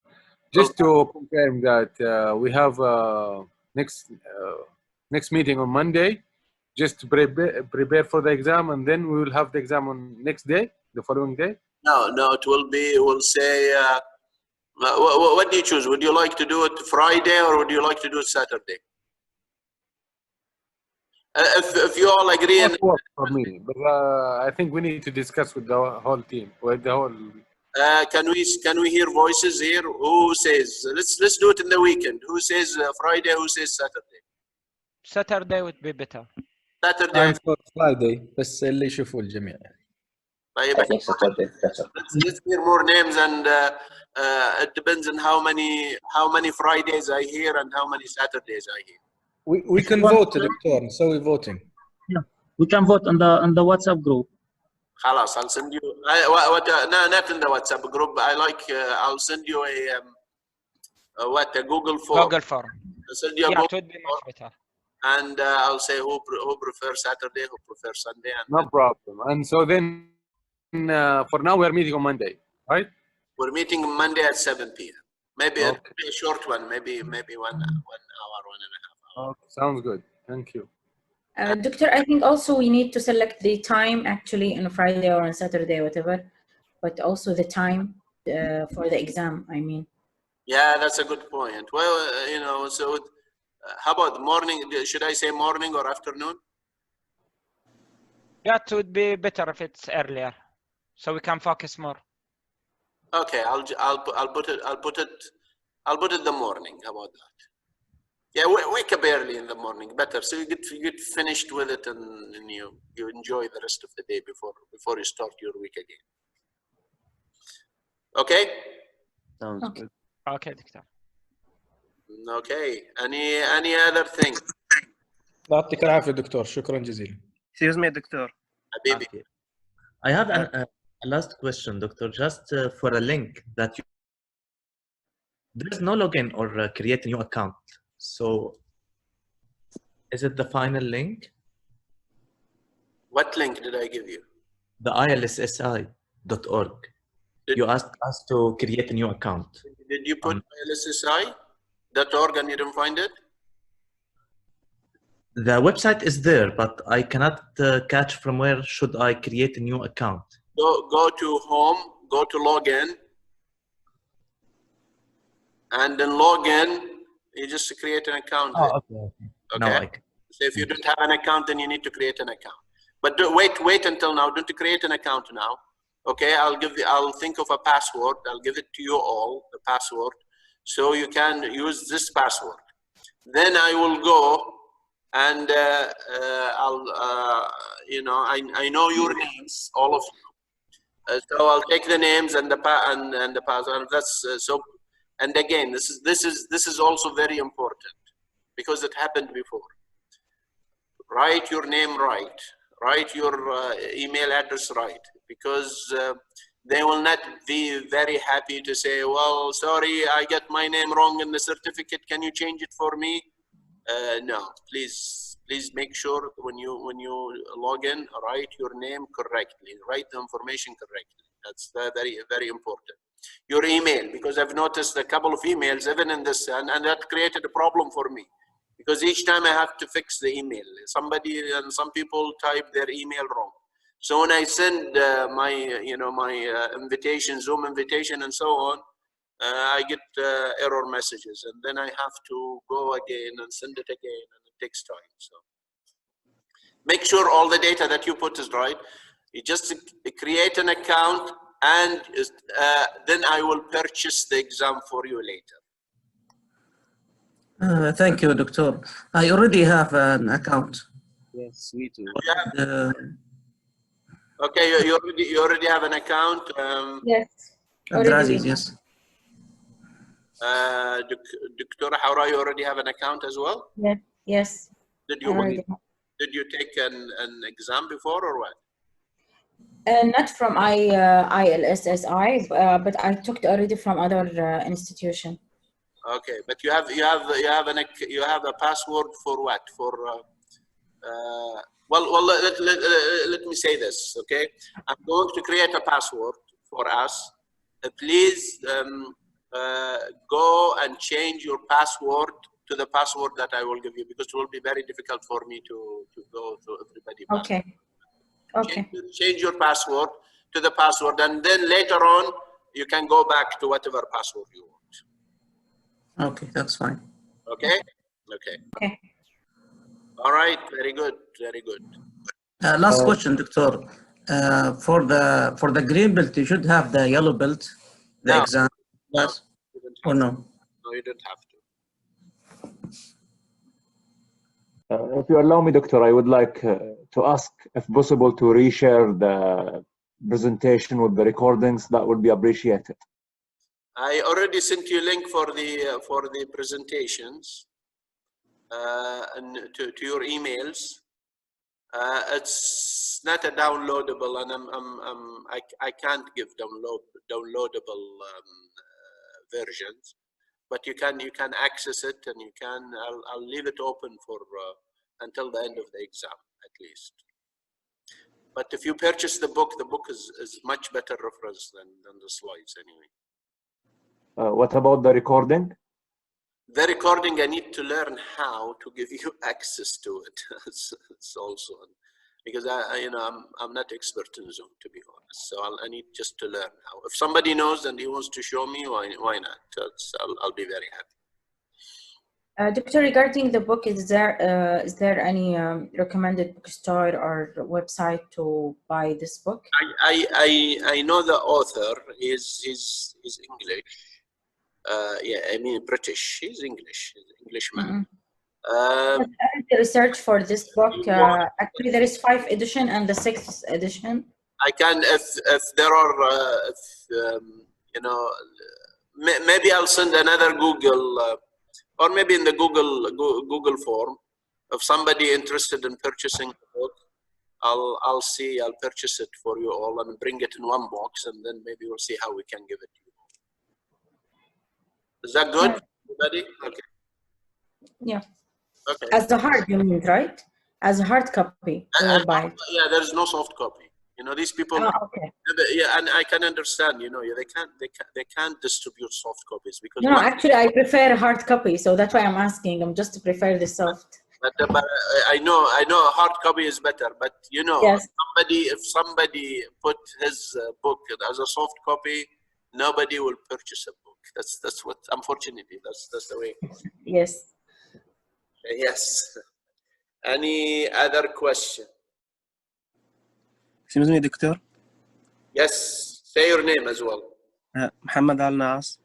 Just to confirm that we have next meeting on Monday. Just to prepare for the exam, and then we will have the exam on next day, the following day. No, it will be. We'll say. What do you choose? Would you like to do it Friday or would you like to do it Saturday? If you all agree, It works for me, but I think we need to discuss with the whole team, with the whole. Can we hear voices here? Who says let's do it in the weekend? Who says Friday? Who says Saturday? Saturday would be better. Saturday. Friday. بس اللي يشوفوا الجميع. I think Saturday better. Let's hear more names, and it depends on how many Fridays I hear and how many Saturdays I hear. We can vote, Doctor. So we're voting. Yeah, we can vote on the WhatsApp group. خلاص, I'll send you. No, not in the WhatsApp group. I'll send you a Google form. Google form. I'll send you a Yeah, Google it would be much better. And I'll say who prefers Saturday, who prefers Sunday. And No problem. And so then, for now, we're meeting on Monday, right? We're meeting Monday at 7 p.m. Maybe Okay. a short one, maybe 1 hour, 1.5 hours. Okay. Sounds good. Thank you. Doctor, I think also we need to select the time actually on Friday or on Saturday, whatever, but also the time for the exam, I mean. Yeah, that's a good point. Well, so how about the morning? Should I say morning or afternoon? That would be better if it's earlier, so we can focus more. Okay, I'll put it the morning. How about that? Yeah, wake up early in the morning, better. So you get finished with it, and you enjoy the rest of the day before you start your week again. Okay. Sounds good. Okay, Doctor. Okay. Any other thing? يعطيك العافية دكتور. شكرا جزيلا. Excuse me, Doctor. Habibi. Okay. I have a last question, Doctor. Just for a link that there's no login or create a new account. So, is it the final link? What link did I give you? The ilssi.org. You asked us to create a new account. Did you put ilssi.org and you didn't find it? The website is there, but I cannot catch from where should I create a new account. Go to home, go to login, and then login. You just create an account. Okay. Okay. So if you don't have an account, then you need to create an account. But wait until now. Don't create an account now. Okay. I'll think of a password. I'll give it to you all, the password, So you can use this password. Then I will go and I know your names, all of you. So I'll take the names and the password. That's so. And again, this is also very important because it happened before. Write your name right. Write your email address right, because they will not be very happy to say, well, sorry, I got my name wrong in the certificate. Can you change it for me? No, please make sure when you log in, write your name correctly, write the information correctly. That's very, very important. Your email, because I've noticed a couple of emails even in this, and that created a problem for me, because each time I have to fix the email. Some people type their email wrong. So when I send my invitation, Zoom invitation, and so on, I get error messages, and then I have to go again and send it again, and it takes time. So make sure all the data that you put is right. You just create an account, and then I will purchase the exam for you later. Thank you, Doctor. I already have an account. Yes, we do. Okay, you already have an account. Yes. Abdulaziz, yes. Dr. Haura, you already have an account as well? Yeah. Yes. Did you take an exam before or what? Not from ILSSI, but I took it already from other institution. Okay, but you have a password for what? For well, let me say this, okay? I'm going to create a password for us. Please go and change your password to the password that I will give you, because it will be very difficult for me to go to everybody. Okay. Okay. Change your password to the password, and then later on you can go back to whatever password you want. Okay, that's fine. Okay. Okay. Okay. All right. Very good. Very good. Last question, Doctor. For the green belt, you should have the yellow belt, the No. exam. Yes. Or no? No, you don't have to. If you allow me, Doctor, I would like to ask, if possible, to reshare the presentation with the recordings. That would be appreciated. I already sent you a link for the presentations and to your emails. It's not a downloadable, and I can't give downloadable versions, but you can access it, and you can. I'll leave it open for until the end of the exam at least. But if you purchase the book is much better reference than the slides anyway. What about the recording? The recording, I need to learn how to give you access to it. It's also because I'm not expert in Zoom, to be honest. So I need just to learn how. If somebody knows and he wants to show me, why not? I'll be very happy. Doctor, regarding the book, is there any recommended bookstore or website to buy this book? I know the author. He's English. Yeah, I mean British. He's English. He's an Englishman. The research for this book. Actually, there is 5th edition and the 6th edition. I can, if there are, maybe I'll send another Google, or maybe in the Google form. If somebody interested in purchasing the book, I'll purchase it for you all and bring it in one box, and then maybe we'll see how we can give it to you. Is that good, everybody? Okay. Yeah. Okay. As a hard, you mean, right? As a hard copy. Yeah, there's no soft copy. These people. Okay. Yeah, and I can understand. They can't distribute soft copies because. No, actually, I prefer hard copy, so that's why I'm asking. I'm just prefer the soft. But I know a hard copy is better. But yes. if somebody put his book as a soft copy, nobody will purchase a book. That's what, unfortunately, that's the way. Yes. Yes. Any other question? Excuse me, Doctor. Yes. Say your name as well. Muhammad Al Nas.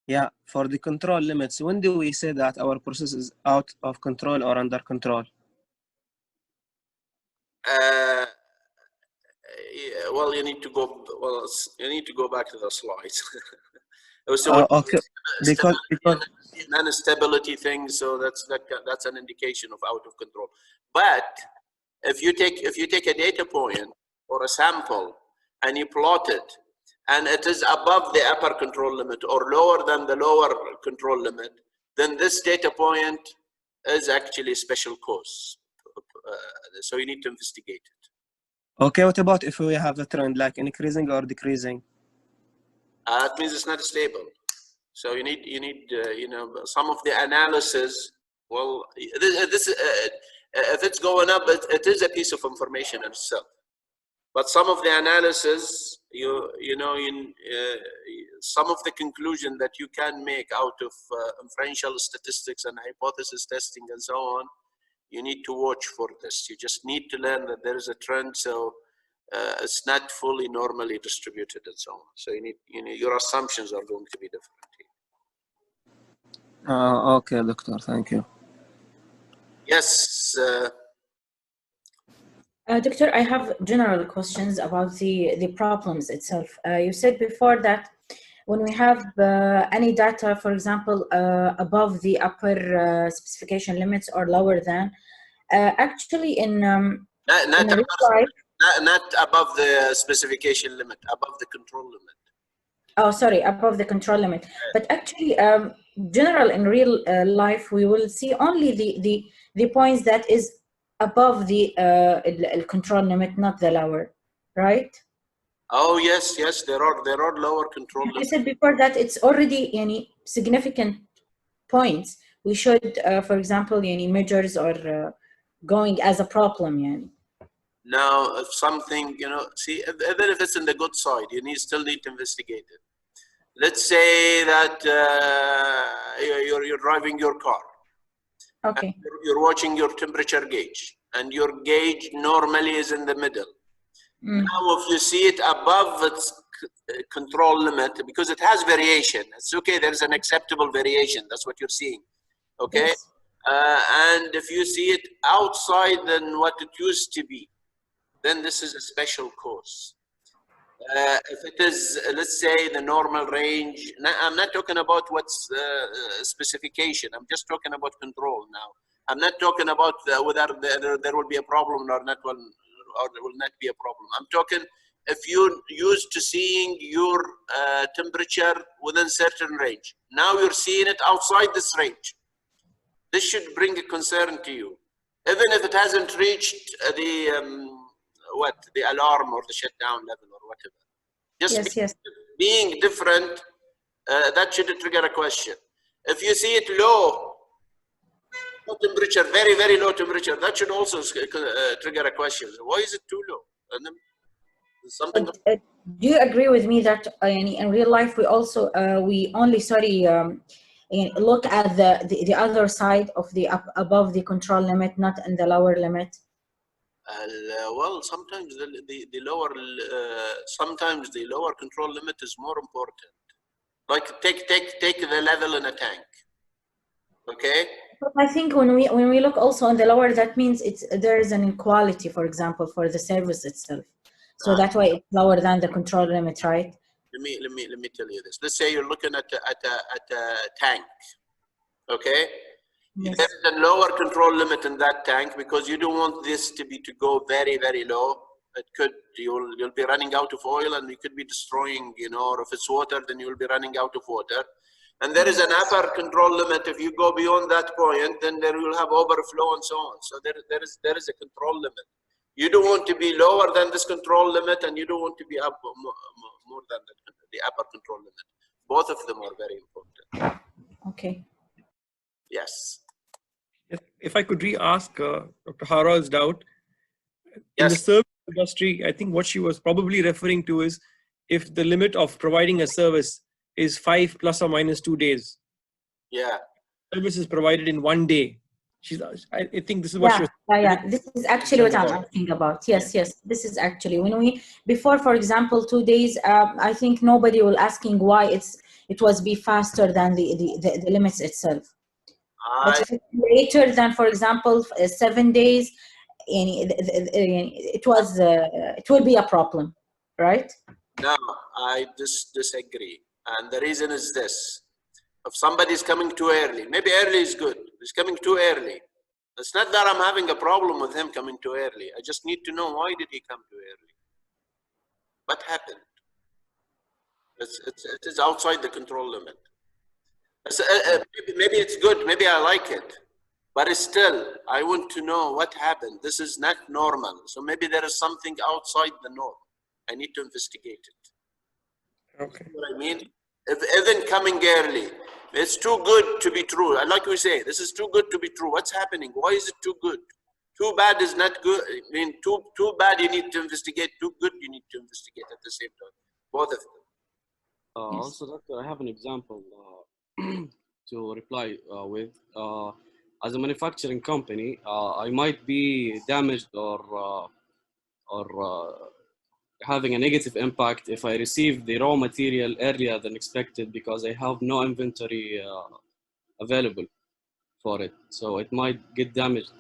Yeah, for the control limits, when do we say that our process is out of control or under control? Yeah, well, you need to go. Well, you need to go back to the slides. So Okay, because non-stability thing. So that's an indication of out of control. But if you take a data point or a sample and you plot it, and it is above the upper control limit or lower than the lower control limit, then this data point is actually a special cause. So you need to investigate it. okay, what about if we have the trend like increasing or decreasing? It means it's not stable. So you need you know, some of the analysis. Well, this if it's going up, it is a piece of information in itself. But some of the analysis, you know, in some of the conclusion that you can make out of inferential statistics and hypothesis testing and so on, you need to watch for this. You just need to learn that there is a trend. So it's not fully normally distributed and so on. So you need, you know, your assumptions are going to be different here. Okay, doctor, thank you. Yes. Doctor, I have general questions about the problems itself. You said before that when we have any data, for example, above the upper specification limits or lower than, actually in not above the specification limit, above the control limit. Oh, sorry, above the control limit. But actually, general in real life, we will see only the points that is above the control limit, not the lower, right? Oh yes, yes, there are lower control limits. I said before that it's already any significant points. We should, for example, any measures or going as a problem, yani. Now, if something, you know, see, even if it's in the good side, you still need to investigate it. Let's say that you're driving your car. Okay. You're watching your temperature gauge, and your gauge normally is in the middle. Now, if you see it above its control limit, because it has variation, it's okay, there's an acceptable variation, that's what you're seeing, okay? Yes. And if you see it outside than what it used to be, then this is a special cause. If it is, let's say, the normal range, I'm not talking about what's specification, I'm just talking about control now. I'm not talking about whether there will be a problem or not, or there will not be a problem. I'm talking if you're used to seeing your temperature within certain range. Now you're seeing it outside this range. This should bring a concern to you. Even if it hasn't reached the alarm or the shutdown level or whatever. Just being different, that should trigger a question. If you see it low temperature, very, very low temperature, that should also trigger a question. Why is it too low? And then something. Do you agree with me that in real life we also we only look at the other side of the above the control limit, not in the lower limit? Well, sometimes the lower control limit is more important. Like take the level in a tank. Okay. But I think when we look also on the lower, that means there is an inequality, for example, for the service itself. So that's why it's lower than the control limit, right? Let me tell you this. Let's say you're looking at a tank. Okay. Yes. There's a lower control limit in that tank because you don't want this to go very, very low. It could, you'll be running out of oil and you could be destroying, you know, or if it's water, then you'll be running out of water. And there is an upper control limit. If you go beyond that point, then there will have overflow and so on. So there is a control limit. You don't want to be lower than this control limit, and you don't want to be up more than the upper control limit. Both of them are very important. Okay. Yes. If I could re-ask Dr. Haral's doubt, yes. In the service industry, I think what she was probably referring to is if the limit of providing a service is 5 plus or minus 2 days. Yeah. Service is provided in 1 day. I think this is what she was. Yeah. This is actually what I'm asking about. Yes. This is actually when before, for example, 2 days. I think nobody will asking why it was be faster than the limits itself. But if it's later than, for example, 7 days, it will be a problem, right? No, I disagree. And the reason is this. If somebody is coming too early, maybe early is good. He's coming too early. It's not that I'm having a problem with him coming too early. I just need to know why did he come too early? What happened? It is outside the control limit. Maybe it's good. Maybe I like it. But still, I want to know what happened. This is not normal. So maybe there is something outside the norm. I need to investigate it. Okay. You know what I mean? If even coming early, it's too good to be true. Like we say, this is too good to be true. What's happening? Why is it too good? Too bad is not good. I mean, too bad you need to investigate. Too good you need to investigate at the same time. Both of them. Also, Doctor, I have an example to reply with. As a manufacturing company, I might be damaged or having a negative impact if I receive the raw material earlier than expected because I have no inventory available for it. So it might get damaged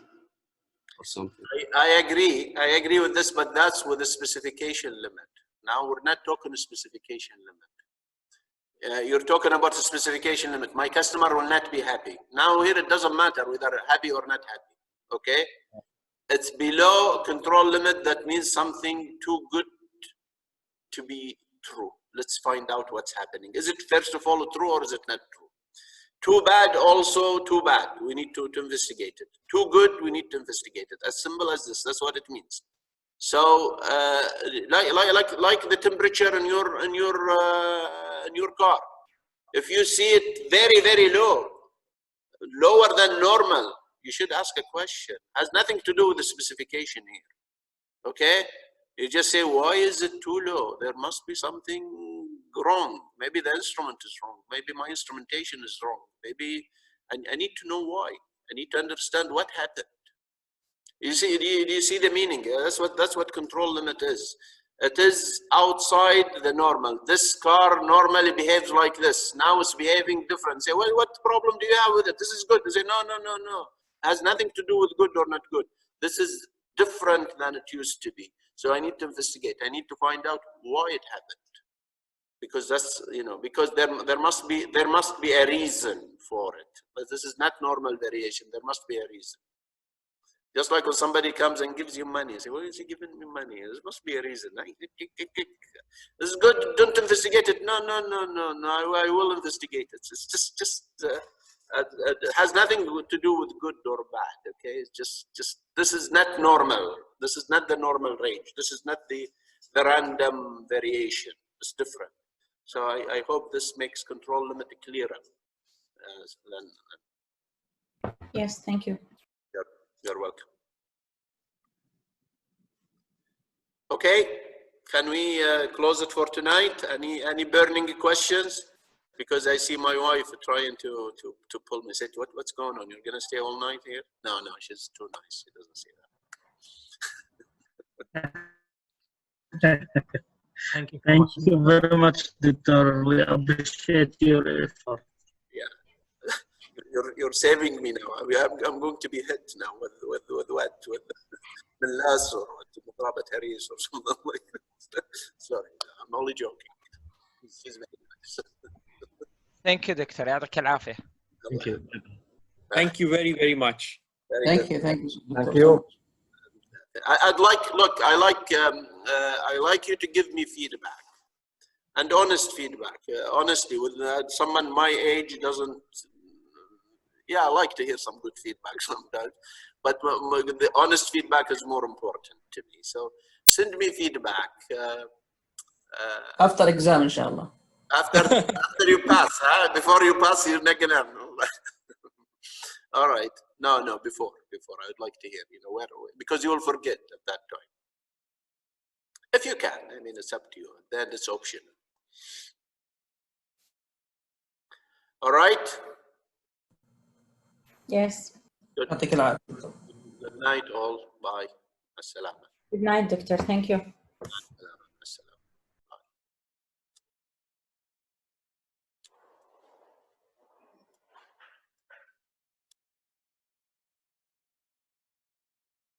or something. I agree with this, but that's with the specification limit. Now we're not talking a specification limit. You're talking about the specification limit. My customer will not be happy. Now here it doesn't matter whether happy or not happy, okay? It's below control limit. That means something too good to be true. Let's find out what's happening. Is it first of all true or is it not true? Too bad also, too bad. We need to investigate it. Too good, we need to investigate it. As simple as this, that's what it means. So like the temperature in your car. If you see it very, very low, lower than normal, you should ask a question. It has nothing to do with the specification here. Okay? You just say, why is it too low? There must be something wrong. Maybe the instrument is wrong. Maybe my instrumentation is wrong. Maybe I need to know why. I need to understand what happened. You see, do you see the meaning? That's what control limit is. It is outside the normal. This car normally behaves like this. Now it's behaving different. Say, well, what problem do you have with it? This is good. They say, no. It has nothing to do with good or not good. This is different than it used to be. So I need to investigate. I need to find out why it happened. Because that's, because there must be a reason for it. But this is not normal variation. There must be a reason. Just like when somebody comes and gives you money, you say, why is he giving me money? There must be a reason. This is good, don't investigate it. No, I will investigate it. It's just it has nothing to do with good or bad, okay? It's just this is not normal. This is not the normal range. This is not the random variation. It's different. So I hope this makes control limit clearer. Yes, thank you. You're welcome. Okay, can we close it for tonight? Any burning questions? Because I see my wife trying to pull me. Say, what's going on? You're gonna stay all night here? No, she's too nice. She doesn't say that. Thank you very much, Doctor. We appreciate your effort. Yeah, you're saving me now. I'm going to be hit now with what? With the Millas or Mudrabat Harris or something like that. Sorry, I'm only joking. She's very nice. Thank you, Doctor. يعطيك العافية. Thank you. Thank you very, very much. Thank you. I like you to give me feedback and honest feedback. Honestly, with someone my age doesn't. Yeah, I like to hear some good feedback sometimes, but the honest feedback is more important to me. So send me feedback. After exam, inshallah. After you pass, huh? Before you pass, you're not gonna. All right. No, before. I would like to hear, where, because you will forget at that time. If you can, I mean, it's up to you. Then it's optional. All right. Yes. Good night, all. Bye. As-salama. Good night, Doctor. Thank you.